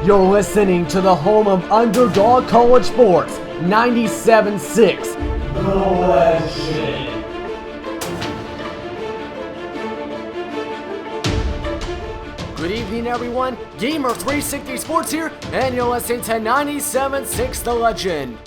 You're listening to the home of Underdog College Sports, 97.6. The Legend. Good evening, everyone. Gamer360 Sports here, and you're listening to 97.6 The Legend.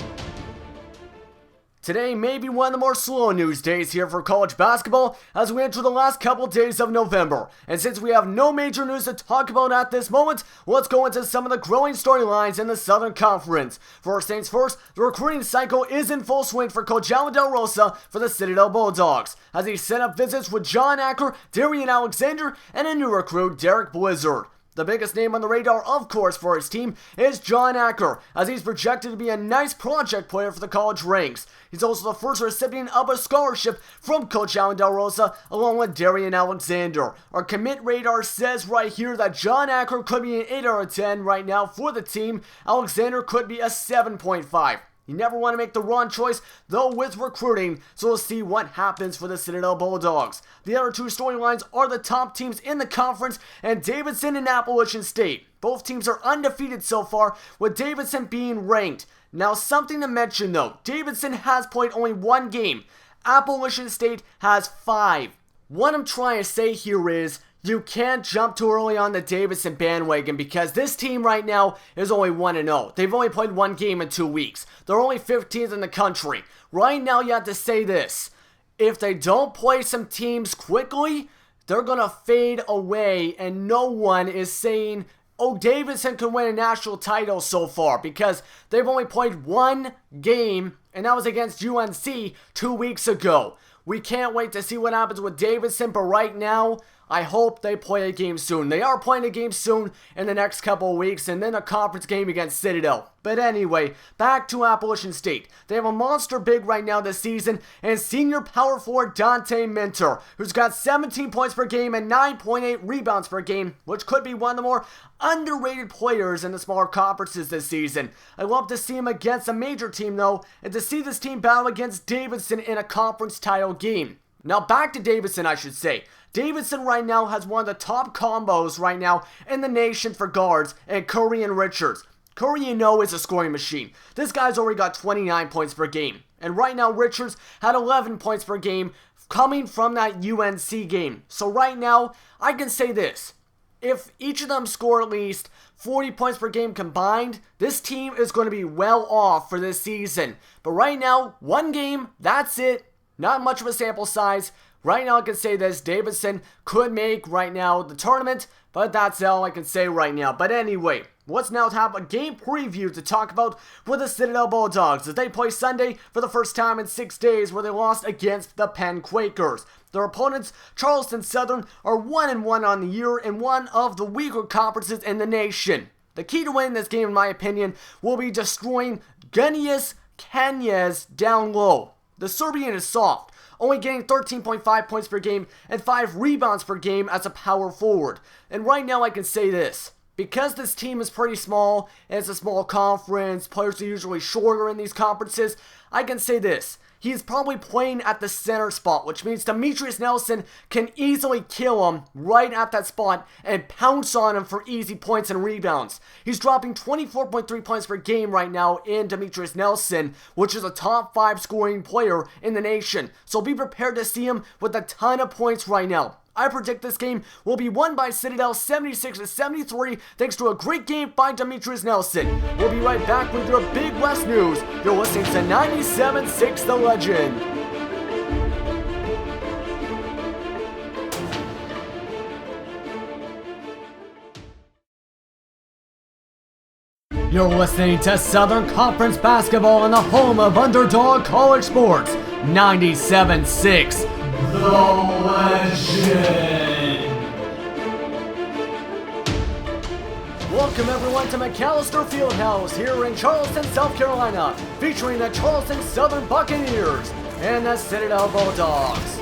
Today may be one of the more slow news days here for college basketball as we enter the last couple days of November. And since we have no major news to talk about at this moment, let's go into some of the growing storylines in the Southern Conference. First things first, the recruiting cycle is in full swing for Coach Delarosa for the Citadel Bulldogs, as he set up visits with John Acker, Darian Alexander, and a new recruit, Derek Blizzard. The biggest name on the radar, of course, for his team is John Acker, as he's projected to be a nice project player for the college ranks. He's also the first recipient of a scholarship from Coach Delarosa, along with Darian Alexander. Our commit radar says right here that John Acker could be an 8 out of 10 right now for the team. Alexander could be a 7.5. You never want to make the wrong choice, though, with recruiting, so we'll see what happens for the Citadel Bulldogs. The other two storylines are the top teams in the conference and Davidson and Appalachian State. Both teams are undefeated so far, with Davidson being ranked. Now, something to mention though, Davidson has played only one game. Appalachian State has 5. What I'm trying to say here is, you can't jump too early on the Davidson bandwagon because this team right now is only 1-0. They've only played one game in 2 weeks. They're only 15th in the country. Right now you have to say this. If they don't play some teams quickly, they're going to fade away, and no one is saying, oh, Davidson can win a national title so far, because they've only played one game, and that was against UNC 2 weeks ago. We can't wait to see what happens with Davidson, but right now, I hope they play a game soon. They are playing a game soon in the next couple of weeks, and then a conference game against Citadel. But anyway, back to Appalachian State. They have a monster big right now this season, and senior power forward Dante Minter, who's got 17 points per game and 9.8 rebounds per game, which could be one of the more underrated players in the smaller conferences this season. I love to see him against a major team though, and to see this team battle against Davidson in a conference title game. Now back to Davidson, I should say. Davidson right now has one of the top combos right now in the nation for guards, and Curry and Richards. Curry, you know, is a scoring machine. This guy's already got 29 points per game. And right now, Richards had 11 points per game coming from that UNC game. So right now, I can say this. If each of them score at least 40 points per game combined, this team is going to be well off for this season. But right now, one game, that's it. Not much of a sample size. Right now I can say this, Davidson could make right now the tournament, but that's all I can say right now. But anyway, let's now have a game preview to talk about with the Citadel Bulldogs as they play Sunday for the first time in 6 days, where they lost against the Penn Quakers. Their opponents, Charleston Southern, are 1-1 on the year in one of the weaker conferences in the nation. The key to winning this game, in my opinion, will be destroying Genius Kanyes down low. The Serbian is soft, only getting 13.5 points per game and 5 rebounds per game as a power forward. And right now I can say this, because this team is pretty small, and it's a small conference, players are usually shorter in these conferences, I can say this. He's probably playing at the center spot, which means Demetrius Nelson can easily kill him right at that spot and pounce on him for easy points and rebounds. He's dropping 24.3 points per game right now in Demetrius Nelson, which is a top 5 scoring player in the nation. So be prepared to see him with a ton of points right now. I predict this game will be won by Citadel 76-73 thanks to a great game by Demetrius Nelson. We'll be right back with your Big West news. You're listening to 97.6 The Legend. You're listening to Southern Conference Basketball on the home of Underdog College Sports, 97.6 The Legend. Welcome everyone to McAlister Field House here in Charleston, South Carolina, featuring the Charleston Southern Buccaneers and the Citadel Bulldogs.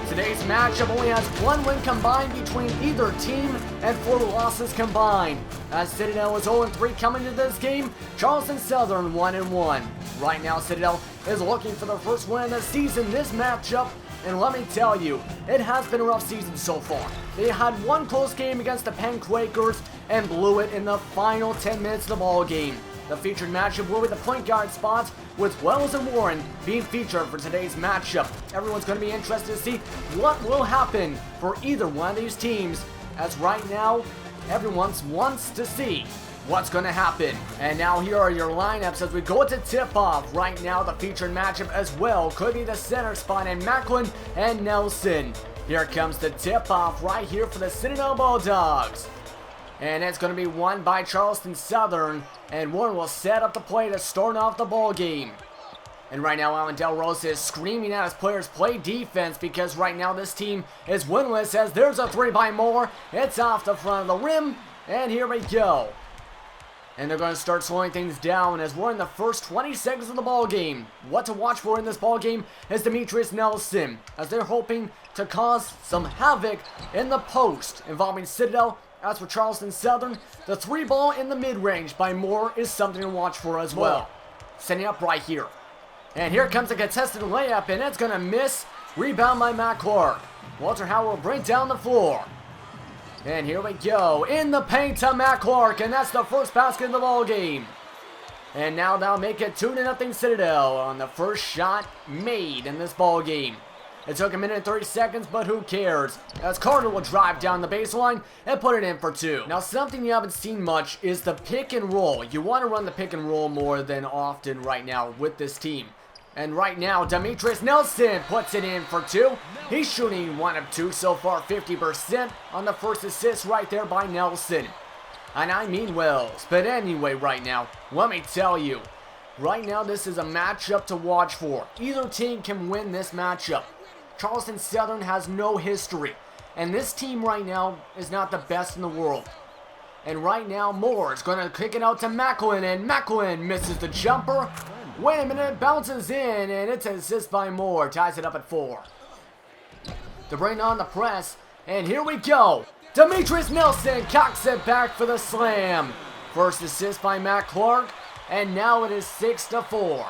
Today's matchup only has 1 win combined between either team and 4 losses combined. As Citadel is 0-3 coming into this game, Charleston Southern 1-1. Right now, Citadel is looking for their first win of the season. This matchup And let me tell you, it has been a rough season so far. They had one close game against the Penn Quakers and blew it in the final 10 minutes of the ball game. The featured matchup will be the point guard spots, with Wells and Warren being featured for today's matchup. Everyone's going to be interested to see what will happen for either one of these teams, as right now, everyone wants to see what's going to happen. And now here are your lineups as we go to tip-off. Right now, the featured matchup as well could be the center spot in Macklin and Nelson. Here comes the tip-off right here for the Citadel Bulldogs. And it's going to be won by Charleston Southern, and Warren will set up the play to start off the ball game. And right now, Delarosa is screaming at his players, play defense, because right now this team is winless as there's a three by Moore. It's off the front of the rim, and here we go. And they're going to start slowing things down as we're in the first 20 seconds of the ball game. What to watch for in this ball game is Demetrius Nelson, as they're hoping to cause some havoc in the post involving Citadel. As for Charleston Southern, the three ball in the mid-range by Moore is something to watch for as well. Setting up right here. And here comes a contested layup, and it's going to miss. Rebound by Matt Clark. Walter Howard will bring down the floor. And here we go. In the paint to Matt Clark, and that's the first basket of the ball game. And now they'll make it 2-0 Citadel on the first shot made in this ball game. It took a minute and 30 seconds, but who cares? As Carter will drive down the baseline and put it in for two. Now, something you haven't seen much is the pick and roll. You want to run the pick and roll more than often right now with this team. And right now, Demetrius Nelson puts it in for two. He's shooting 1 of 2 so far, 50% on the first assist right there by Nelson. And I mean Wells. But anyway, right now, let me tell you, right now this is a matchup to watch for. Either team can win this matchup. Charleston Southern has no history, and this team right now is not the best in the world. And right now, Moore is going to kick it out to Macklin, and Macklin misses the jumper. Wait a minute, bounces in, and it's an assist by Moore, ties it up at 4. To bring on the press, and here we go. Demetrius Nelson cocks it back for the slam. First assist by Matt Clark, and now it is 6-4.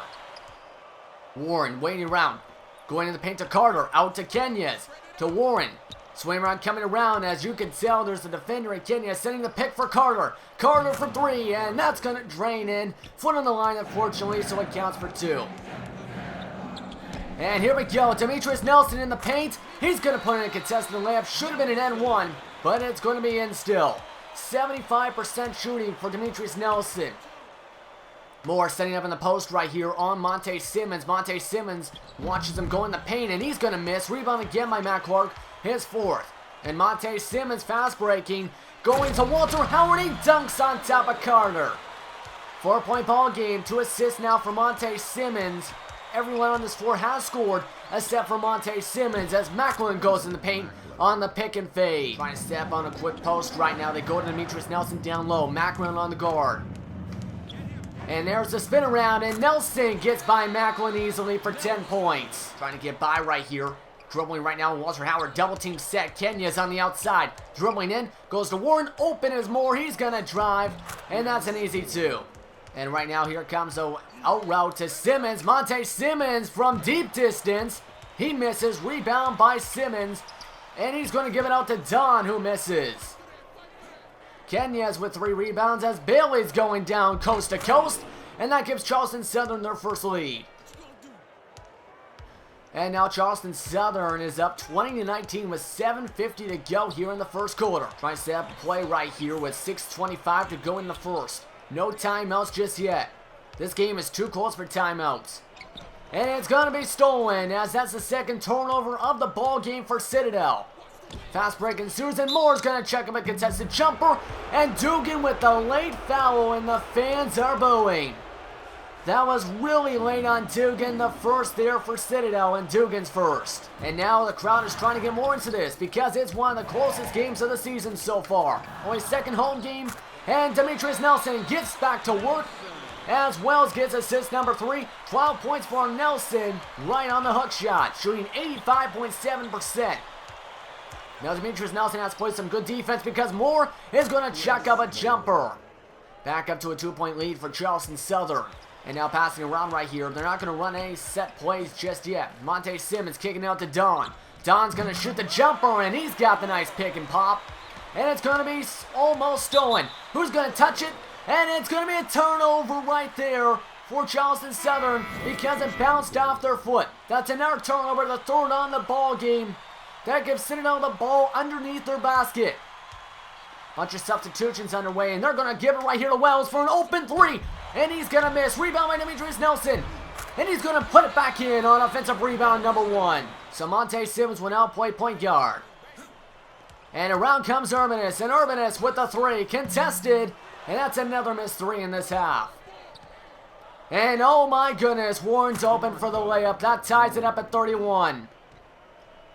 Warren waiting around. Going in the paint to Carter, out to Kenyas, to Warren. Swing around, coming around, as you can tell, there's a defender in Kenya sending the pick for Carter. Carter for 3, and that's going to drain in. Foot on the line, unfortunately, so it counts for 2. And here we go, Demetrius Nelson in the paint. He's going to put in a contested layup. Should have been an N1, but it's going to be in still. 75% shooting for Demetrius Nelson. Moore setting up in the post right here on Monte Simmons. Monte Simmons watches him go in the paint, and he's going to miss. Rebound again by Matt Clark, his 4th. And Monte Simmons fast breaking, going to Walter Howard. He dunks on top of Carter. 4-point ball game, 2 assists now for Monte Simmons. Everyone on this floor has scored, except for Monte Simmons, as Macklin goes in the paint on the pick and fade. Trying to step on a quick post right now. They go to Demetrius Nelson down low. Macklin on the guard. And there's a spin around, and Nelson gets by Macklin easily for 10 points. Trying to get by right here. Dribbling right now, Walter Howard, double team set. Kenya's on the outside. Dribbling in, goes to Warren, open as Moore. He's going to drive, and that's an easy 2. And right now, here comes a out route to Simmons. Monte Simmons from deep distance. He misses, rebound by Simmons, and he's going to give it out to Don, who misses. Kenyas with 3 rebounds as Bailey's going down coast to coast, and that gives Charleston Southern their first lead. And now Charleston Southern is up 20-19 with 7:50 to go here in the first quarter. Trying to set up a play right here with 6:25 to go in the first. No timeouts just yet. This game is too close for timeouts. And it's going to be stolen, as that's the second turnover of the ball game for Citadel. Fast break ensues, and Moore's going to check him a contested jumper. And Dugan with the late foul, and the fans are booing. That was really late on Dugan, the first there for Citadel, and Dugan's first. And now the crowd is trying to get more into this, because it's one of the closest games of the season so far. Only second home game, and Demetrius Nelson gets back to work, as Wells gets assist number 3. 12 points for Nelson, right on the hook shot, shooting 85.7%. Now Demetrius Nelson has to play some good defense, because Moore is going to check up a jumper. Back up to a 2-point lead for Charleston Southern. And now passing around right here. They're not going to run any set plays just yet. Monte Simmons kicking out to Don. Don's going to shoot the jumper, and he's got the nice pick and pop. And it's going to be almost stolen. Who's going to touch it? And it's going to be a turnover right there for Charleston Southern because it bounced off their foot. That's another turnover, the third on the ball game. That gives Citadel the ball underneath their basket. Bunch of substitutions underway, and they're going to give it right here to Wells for an open three. And he's going to miss. Rebound by Demetrius Nelson. And he's going to put it back in on offensive rebound number 1. So Monte Simmons will now play point guard. And around comes Urbanus, and Urbanus with the 3, contested. And that's another missed 3 in this half. And oh my goodness, Warren's open for the layup. That ties it up at 31.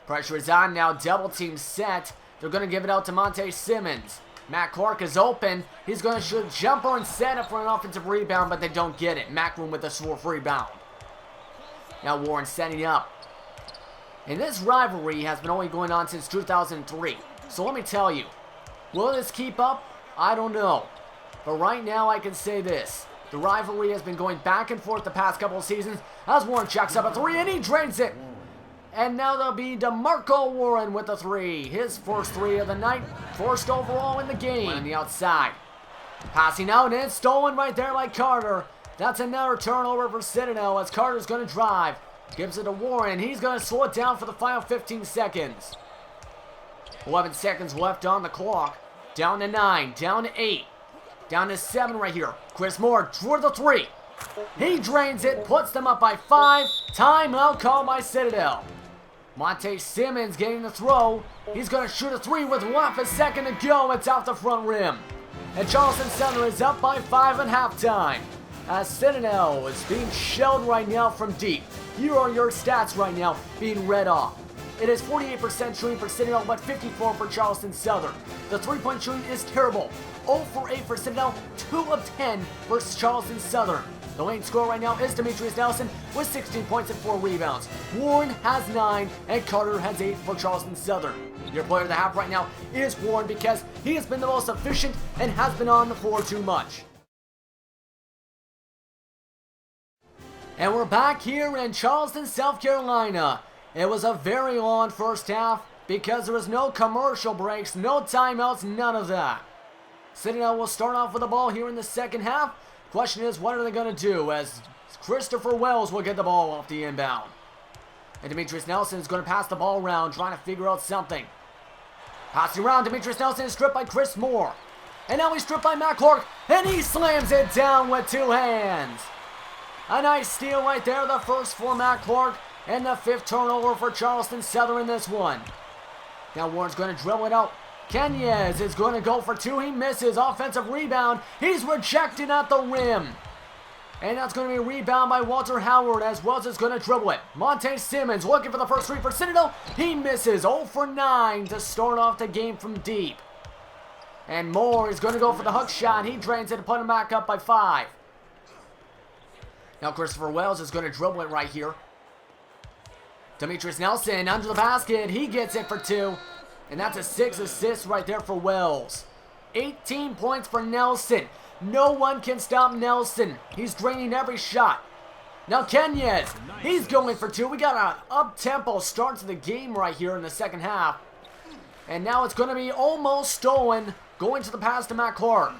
Pressure is on now, double team set. They're going to give it out to Monte Simmons. Matt Clark is open. He's going to shoot a jumper and set up for an offensive rebound, but they don't get it. Macklin with a fourth rebound. Now Warren setting up. And this rivalry has been only going on since 2003. So let me tell you, will this keep up? I don't know. But right now I can say this. The rivalry has been going back and forth the past couple of seasons as Warren checks up a 3 and he drains it. And now there'll be DeMarco Warren with the 3. His first 3 of the night. First overall in the game. On the outside. Passing out and stolen right there by Carter. That's another turnover for Citadel as Carter's going to drive. Gives it to Warren. He's going to slow it down for the final 15 seconds. 11 seconds left on the clock. Down to 9. Down to 8. Down to 7 right here. Chris Moore for the 3. He drains it. Puts them up by 5. Timeout called by Citadel. Monte Simmons getting the throw. He's going to shoot a 3 with 1 second to go. It's off the front rim. And Charleston Southern is up by 5 at halftime. As Citadel is being shelled right now from deep. Here are your stats right now being read off. It is 48% shooting for Citadel, but 54% for Charleston Southern. The three-point shooting is terrible. 0 for 8 for Citadel, 2 of 10 versus Charleston Southern. The leading scorer right now is Demetrius Nelson with 16 points and 4 rebounds. Warren has 9 and Carter has 8 for Charleston Southern. Your player of the half right now is Warren because he has been the most efficient and has been on the floor too much. And we're back here in Charleston, South Carolina. It was a very long first half because there was no commercial breaks, no timeouts, none of that. Citadel will start off with the ball here in the second half. Question is, what are they going to do as Christopher Wells will get the ball off the inbound. And Demetrius Nelson is going to pass the ball around, trying to figure out something. Passing around, Demetrius Nelson is stripped by Chris Moore. And now he's stripped by Matt Clark, and he slams it down with 2 hands. A nice steal right there, the first for Matt Clark, and the 5th turnover for Charleston Southern in this one. Now Warren's going to dribble it out. Kenez is going to go for 2. He misses. Offensive rebound. He's rejected at the rim. And that's going to be a rebound by Walter Howard as Wells is going to dribble it. Monte Simmons looking for the first 3 for Citadel. He misses. 0 for 9 to start off the game from deep. And Moore is going to go for the hook shot. He drains it to put him back up by 5. Now Christopher Wells is going to dribble it right here. Demetrius Nelson under the basket. He gets it for 2. And that's a 6 assists right there for Wells. 18 points for Nelson. No one can stop Nelson. He's draining every shot. Now Kenez, he's going for 2. We got an up-tempo start to the game right here in the second half. And now it's going to be almost stolen. Going to the pass to Matt Clark.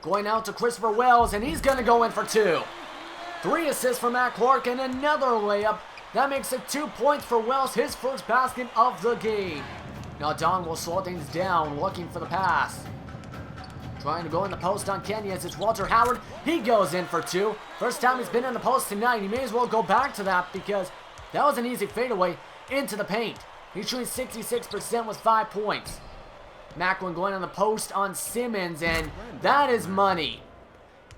Going out to Christopher Wells, and he's going to go in for 2. 3 assists for Matt Clark and another layup. That makes it 2 points for Wells, his first basket of the game. Now Don will slow things down, looking for the pass. Trying to go in the post on Kenez. It's Walter Howard. He goes in for 2. First time he's been in the post tonight. He may as well go back to that because that was an easy fadeaway into the paint. He's shooting 66% with 5 points. Macklin going on the post on Simmons, and that is money.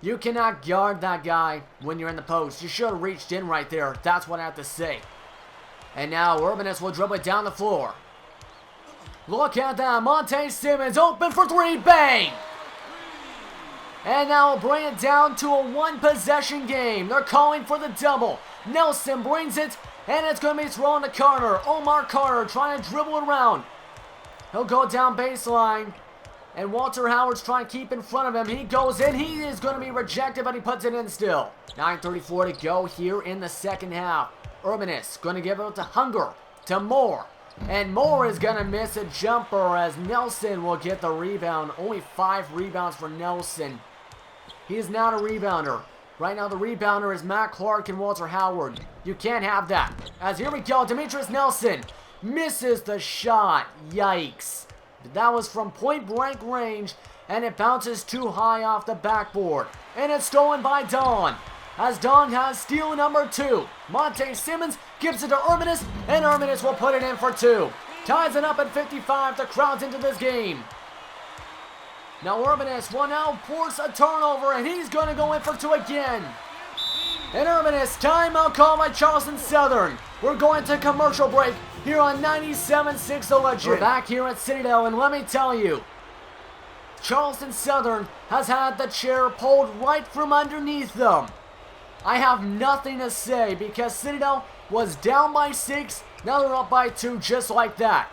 You cannot guard that guy when you're in the post. You should have reached in right there. That's what I have to say. And now Urbanus will dribble it down the floor. Look at that. Monte Simmons open for 3. Bang! And now we'll bring it down to a 1-possession game. They're calling for the double. Nelson brings it, and it's going to be thrown to Carter. Omar Carter trying to dribble it around. He'll go down baseline. And Walter Howard's trying to keep in front of him. He goes in. He is going to be rejected, but he puts it in still. 9:34 to go here in the second half. Urbanus going to give it to Hunger, to Moore. And Moore is going to miss a jumper as Nelson will get the rebound. Only 5 rebounds for Nelson. He is not a rebounder. Right now the rebounder is Matt Clark and Walter Howard. You can't have that. As here we go, Demetrius Nelson misses the shot. Yikes. That was from point blank range, and it bounces too high off the backboard. And it's stolen by Don. As Don has steal number 2. Monte Simmons gives it to Urbanus, and Urbanus will put it in for 2. Ties it up at 55. The crowd's into this game. Now Urbanus will now force a turnover, and he's going to go in for 2 again. And Urbanus, timeout call by Charleston Southern. We're going to commercial break here on 97.6 The Legend. We're back here at Citadel, and let me tell you, Charleston Southern has had the chair pulled right from underneath them. I have nothing to say because Citadel was down by 6, now they're up by 2 just like that.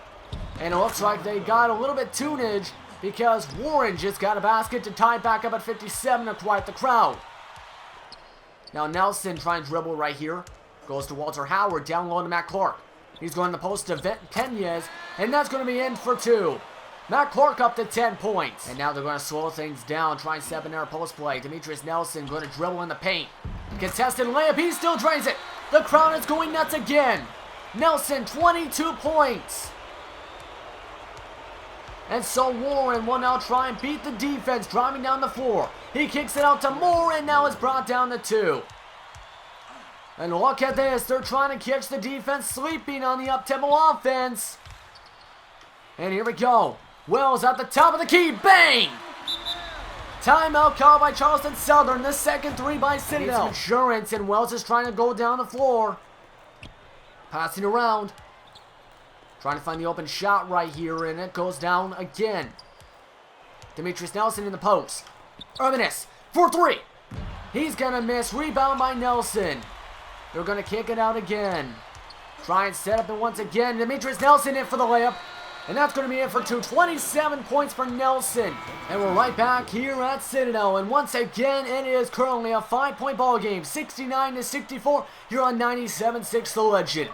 And it looks like they got a little bit tunage because Warren just got a basket to tie back up at 57 to quiet the crowd. Now Nelson trying to dribble right here. Goes to Walter Howard, down low to Matt Clark. He's going to post to Kenyes, and that's going to be in for 2. Matt Clark up to 10 points. And now they're going to slow things down, try and step in their post play. Demetrius Nelson going to dribble in the paint. Contested layup, he still drains it. The crowd is going nuts again. Nelson, 22 points. And so Warren will now try and beat the defense, driving down the floor. He kicks it out to Moore, and now it's brought down to 2. And look at this, they're trying to catch the defense sleeping on the up-tempo offense. And here we go. Wells at the top of the key, bang! Timeout called by Charleston Southern, the second 3 by Citadel. Insurance, and Wells is trying to go down the floor. Passing around. Trying to find the open shot right here, and it goes down again. Demetrius Nelson in the post. Urbanus for 3. He's going to miss. Rebound by Nelson. They're going to kick it out again. Try and set up it once again. Demetrius Nelson in for the layup. And that's going to be in for 2. 27 points for Nelson. And we're right back here at Citadel. And once again, it is currently a 5-point ball game. 69-64 here on 97.6 The Legend.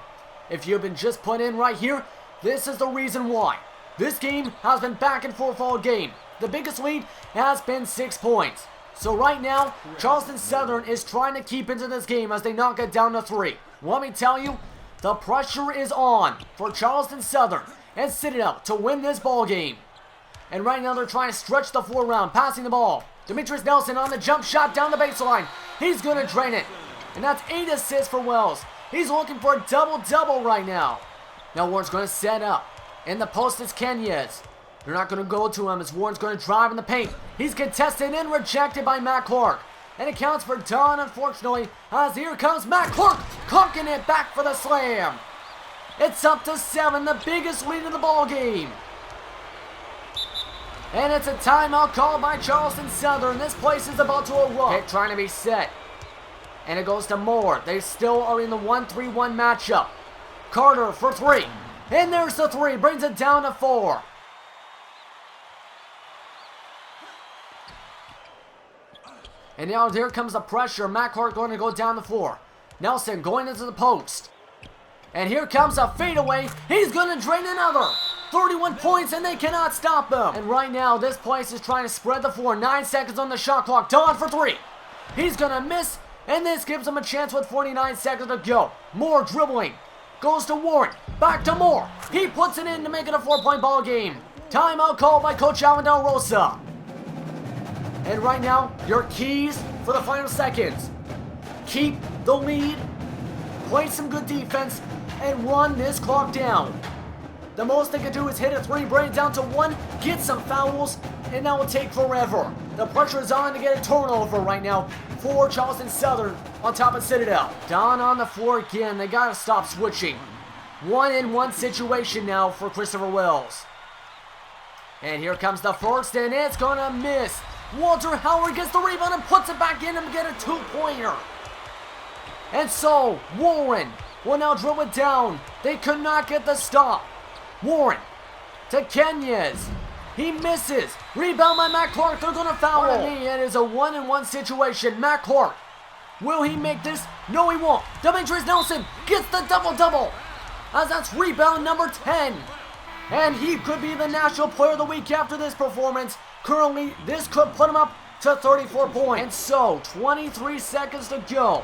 If you've been just put in right here, this is the reason why. This game has been back and forth all game. The biggest lead has been 6 points. So right now, Charleston Southern is trying to keep into this game as they knock it down to 3. Let me tell you, the pressure is on for Charleston Southern and Citadel to win this ball game. And right now they're trying to stretch the floor around, passing the ball. Demetrius Nelson on the jump shot down the baseline. He's going to drain it. And that's 8 assists for Wells. He's looking for a double-double right now. Now Warren's going to set up. In the post is Kenyes. They're not going to go to him as Warren's going to drive in the paint. He's contested and rejected by Matt Clark. And it counts for Don, unfortunately, as here comes Matt Clark, conking it back for the slam. It's up to 7, the biggest lead in the ball game. And it's a timeout called by Charleston Southern. This place is about to erupt. Pick trying to be set. And it goes to Moore. They still are in the 1-3-1 matchup. Carter for 3. And there's the 3. Brings it down to 4. And now here comes the pressure. Matt Clark going to go down the floor. Nelson going into the post. And here comes a fadeaway. He's going to drain another. 31 points, and they cannot stop him. And right now, this place is trying to spread the floor. 9 seconds on the shot clock. Don for 3. He's going to miss, and this gives him a chance with 49 seconds to go. Moore dribbling. Goes to Warren. Back to Moore. He puts it in to make it a 4-point ball game. Timeout called by Coach Delarosa. And right now, your keys for the final seconds. Keep the lead, play some good defense, and run this clock down. The most they can do is hit a 3, bring it down to 1, get some fouls, and that will take forever. The pressure is on to get a turnover right now for Charleston Southern on top of Citadel. Don on the floor again. They got to stop switching. 1-in-1 situation now for Christopher Wells. And here comes the first, and it's going to miss. Walter Howard gets the rebound and puts it back in and get a 2-pointer. And so, Warren will now dribble it down. They could not get the stop. Warren to Kenyes. He misses. Rebound by Matt Clark. They're going to foul him. It is a 1-on-1 situation. Matt Clark. Will he make this? No, he won't. Demetrius Nelson gets the double-double. As that's rebound number 10. And he could be the National Player of the Week after this performance. Currently, this could put him up to 34 points. And so, 23 seconds to go.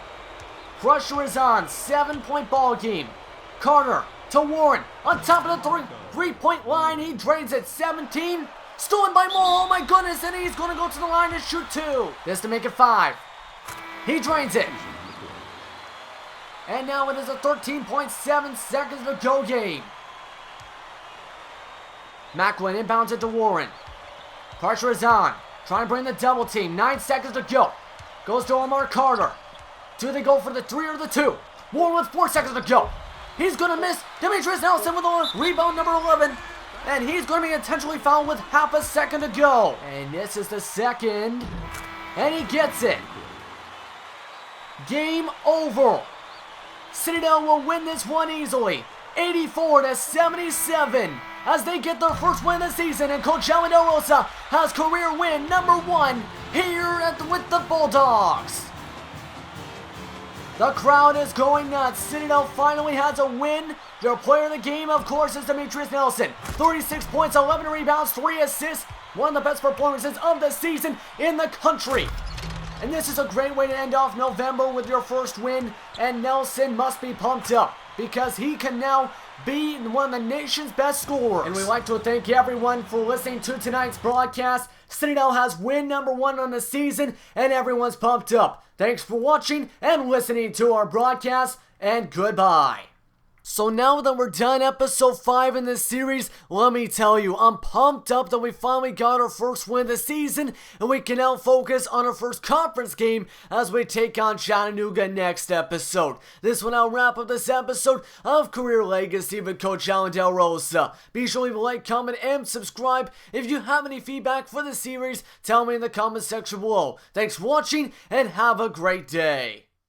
Pressure is on. 7-point ball game. Carter to Warren. On top of the three-point line. He drains it. 17. Stolen by Moore. Oh my goodness. And he's going to go to the line and shoot 2. This to make it 5. He drains it. And now it is a 13.7 seconds to go game. Macklin inbounds it to Warren. Pressure is on. Trying to bring the double team. 9 seconds to go. Goes to Omar Carter. Do they go for the 3 or the 2? Warren with 4 seconds to go. He's going to miss. Demetrius Nelson with a rebound number 11. And he's going to be intentionally fouled with half a second to go. And this is the second. And he gets it. Game over. Citadel will win this one easily. 84-77. As they get their first win of the season. And Coach Delarosa has career win number 1 here with the Bulldogs. The crowd is going nuts. Citadel finally has a win. Their player of the game, of course, is Demetrius Nelson. 36 points, 11 rebounds, 3 assists. One of the best performances of the season in the country. And this is a great way to end off November with your first win. And Nelson must be pumped up because he can now be one of the nation's best scorers. And we'd like to thank everyone for listening to tonight's broadcast. Citadel has win number 1 on the season, and everyone's pumped up. Thanks for watching and listening to our broadcast, and goodbye. So now that we're done episode 5 in this series, let me tell you, I'm pumped up that we finally got our first win of the season, and we can now focus on our first conference game as we take on Chattanooga next episode. This will now wrap up this episode of Career Legacy with Coach Alan Delarosa. Be sure to leave a like, comment, and subscribe. If you have any feedback for the series, tell me in the comment section below. Thanks for watching, and have a great day.